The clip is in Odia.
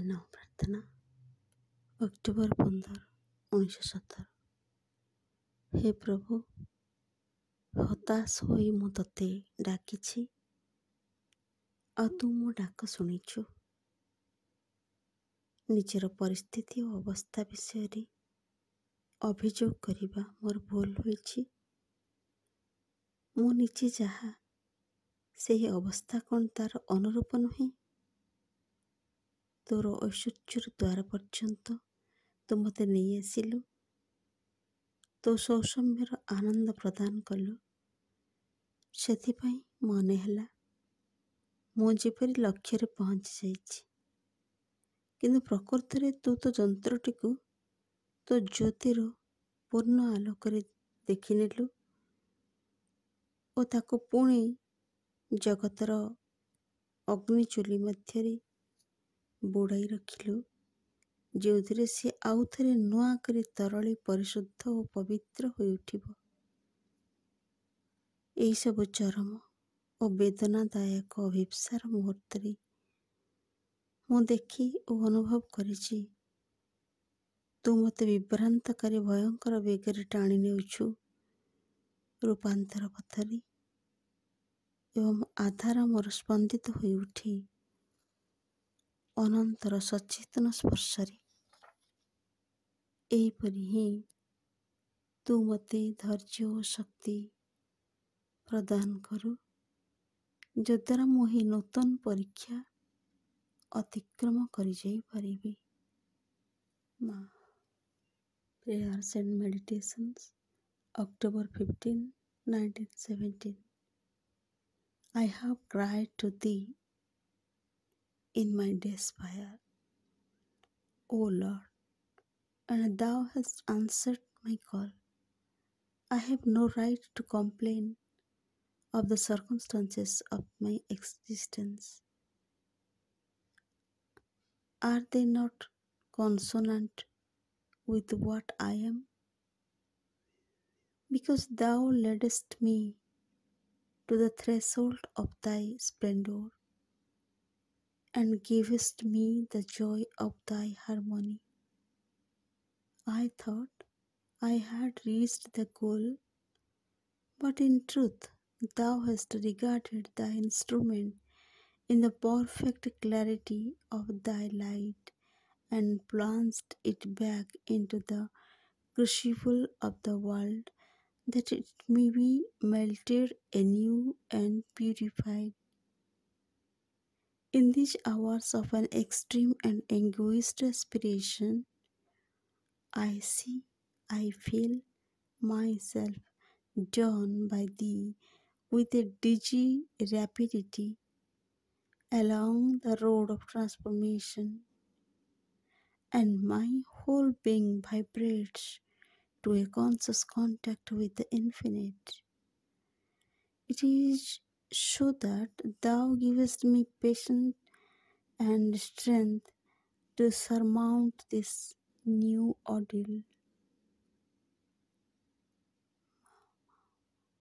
ନାମ ପ୍ରାର୍ଥନା। ଅକ୍ଟୋବର 15, 1917। ହେ ପ୍ରଭୁ, ହତାଶ ହୋଇ ମୁଁ ତୋତେ ଡାକିଛି, ଆଉ ତୁ ମୋ ଡାକ ଶୁଣିଛୁ। ନିଜର ପରିସ୍ଥିତି ଓ ଅବସ୍ଥା ବିଷୟରେ ଅଭିଯୋଗ କରିବା ମୋର ଭୁଲ ହୋଇଛି। ମୁଁ ନିଜେ ଯାହା, ସେହି ଅବସ୍ଥା କ'ଣ ତାର ଅନୁରୂପ ନୁହେଁ? ତୋର ଐଶ୍ୱର୍ଯ୍ୟର ଦ୍ୱାର ପର୍ଯ୍ୟନ୍ତ ତୁ ମୋତେ ନେଇ ଆସିଲୁ, ତୋ ସୌସମ୍ୟର ଆନନ୍ଦ ପ୍ରଦାନ କଲୁ। ସେଥିପାଇଁ ମନେ ହେଲା ମୁଁ ଯେପରି ଲକ୍ଷ୍ୟରେ ପହଞ୍ଚି ଯାଇଛି, କିନ୍ତୁ ପ୍ରକୃତରେ ତୁ ତୋ ଯନ୍ତ୍ରଟିକୁ ତୋ ଜ୍ୟୋତିର ପୂର୍ଣ୍ଣ ଆଲୋକରେ ଦେଖିନେଲୁ ଓ ତାକୁ ପୁଣି ଜଗତର ଅଗ୍ନିଚୁଲି ମଧ୍ୟରେ ବୁଡ଼ାଇ ରଖିଲୁ, ଯେଉଁଥିରେ ସେ ଆଉଥରେ ନୂଆ କରି ତରଳି ପରିଶୁଦ୍ଧ ଓ ପବିତ୍ର ହୋଇ ଉଠିବ। ଏହିସବୁ ଚରମ ଓ ବେଦନାଦାୟକ ଅଭିପ୍ସାର ମୁହୂର୍ତ୍ତରେ ମୁଁ ଦେଖି ଓ ଅନୁଭବ କରିଛି ତୁ ମୋତେ ବିଭ୍ରାନ୍ତକାରୀ ଭୟଙ୍କର ବେଗରେ ଟାଣି ନେଉଛୁ ରୂପାନ୍ତର ପଥରେ, ଏବଂ ଆଧାର ମୋର ସ୍ପନ୍ଦିତ ହୋଇ ଉଠି ଅନନ୍ତର ସଚେତନ ସ୍ପର୍ଶରେ। ଏହିପରି ହିଁ ତୁ ମୋତେ ଧୈର୍ଯ୍ୟ ଓ ଶକ୍ତି ପ୍ରଦାନ କରୁ, ଯଦ୍ୱାରା ମୁଁ ଏହି ନୂତନ ପରୀକ୍ଷା ଅତିକ୍ରମ କରିଯାଇପାରିବି। ମା prayers and ମେଡିଟେସନ୍ସ, October 15, 1917. I have cried to thee in my despair, O Lord, and thou hast answered my call. I have no right to complain of the circumstances of my existence. Are they not consonant with what I am? Because thou ledest me to the threshold of thy splendor, and gavest me the joy of thy harmony. I thought I had reached the goal, but in truth thou hast regarded thy instrument in the perfect clarity of thy light, and plunged it back into the crucible of the world, that it may be melted anew and purified. In these hours of an extreme and anguished aspiration, I see, I feel myself drawn by thee with a dizzy rapidity along the road of transformation, and my whole being vibrates to a conscious contact with the infinite. It is so that thou givest me patience and strength to surmount this new ordeal.